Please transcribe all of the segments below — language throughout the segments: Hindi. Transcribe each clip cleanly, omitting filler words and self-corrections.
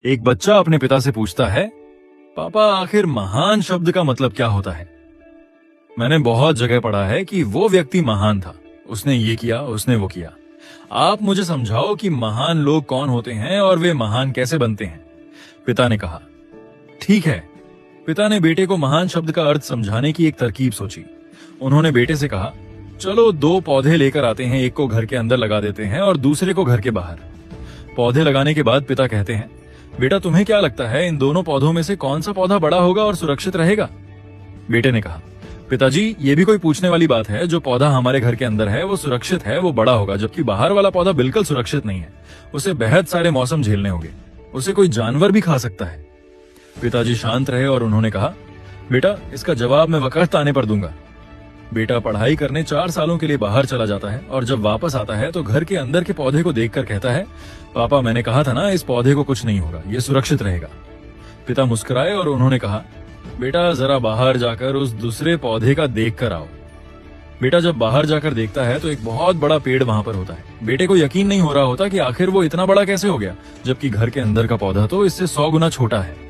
एक बच्चा अपने पिता से पूछता है, पापा आखिर महान शब्द का मतलब क्या होता है? मैंने बहुत जगह पढ़ा है कि वो व्यक्ति महान था, उसने ये किया, उसने वो किया। आप मुझे समझाओ कि महान लोग कौन होते हैं और वे महान कैसे बनते हैं। पिता ने कहा, ठीक है। पिता ने बेटे को महान शब्द का अर्थ समझाने की एक तरकीब सोची। उन्होंने बेटे से कहा, चलो 2 पौधे लेकर आते हैं, एक को घर के अंदर लगा देते हैं और दूसरे को घर के बाहर। पौधे लगाने के बाद पिता कहते हैं, बेटा तुम्हें क्या लगता है इन दोनों पौधों में से कौन सा पौधा बड़ा होगा और सुरक्षित रहेगा? बेटे ने कहा, पिताजी ये भी कोई पूछने वाली बात है? जो पौधा हमारे घर के अंदर है वो सुरक्षित है, वो बड़ा होगा, जबकि बाहर वाला पौधा बिल्कुल सुरक्षित नहीं है। उसे बेहद सारे मौसम झेलने होंगे, उसे कोई जानवर भी खा सकता है। पिताजी शांत रहे और उन्होंने कहा, बेटा इसका जवाब मैं वक्त आने पर दूंगा। बेटा पढ़ाई करने 4 सालों के लिए बाहर चला जाता है और जब वापस आता है तो घर के अंदर के पौधे को देखकर कहता है, पापा मैंने कहा था ना इस पौधे को कुछ नहीं होगा, ये सुरक्षित रहेगा। पिता मुस्कुराए और उन्होंने कहा, बेटा जरा बाहर जाकर उस दूसरे पौधे का देख कर आओ। बेटा जब बाहर जाकर देखता है तो एक बहुत बड़ा पेड़ वहां पर होता है। बेटे को यकीन नहीं हो रहा होता कि आखिर वो इतना बड़ा कैसे हो गया, जबकि घर के अंदर का पौधा तो इससे 100 गुना छोटा है।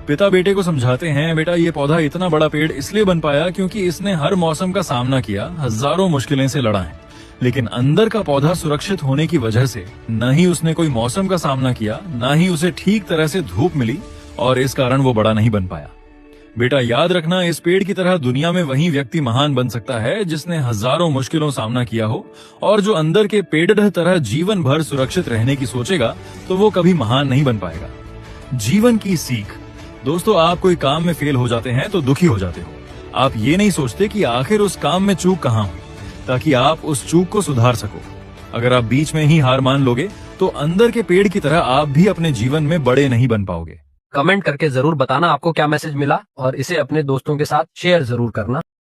पिता बेटे को समझाते हैं, बेटा ये पौधा इतना बड़ा पेड़ इसलिए बन पाया क्योंकि इसने हर मौसम का सामना किया, हजारों मुश्किलें से लड़ा है। लेकिन अंदर का पौधा सुरक्षित होने की वजह से न ही उसने कोई मौसम का सामना किया, न ही उसे ठीक तरह से धूप मिली और इस कारण वो बड़ा नहीं बन पाया। बेटा याद रखना, इस पेड़ की तरह दुनिया में वही व्यक्ति महान बन सकता है जिसने हजारों मुश्किलों सामना किया हो, और जो अंदर के पेड़ तरह जीवन भर सुरक्षित रहने की सोचेगा तो वो कभी महान नहीं बन पाएगा। जीवन की सीख दोस्तों, आप कोई काम में फेल हो जाते हैं तो दुखी हो जाते हो। आप ये नहीं सोचते कि आखिर उस काम में चूक कहाँ हुई, ताकि आप उस चूक को सुधार सको। अगर आप बीच में ही हार मान लोगे तो अंदर के पेड़ की तरह आप भी अपने जीवन में बड़े नहीं बन पाओगे। कमेंट करके जरूर बताना आपको क्या मैसेज मिला और इसे अपने दोस्तों के साथ शेयर जरूर करना।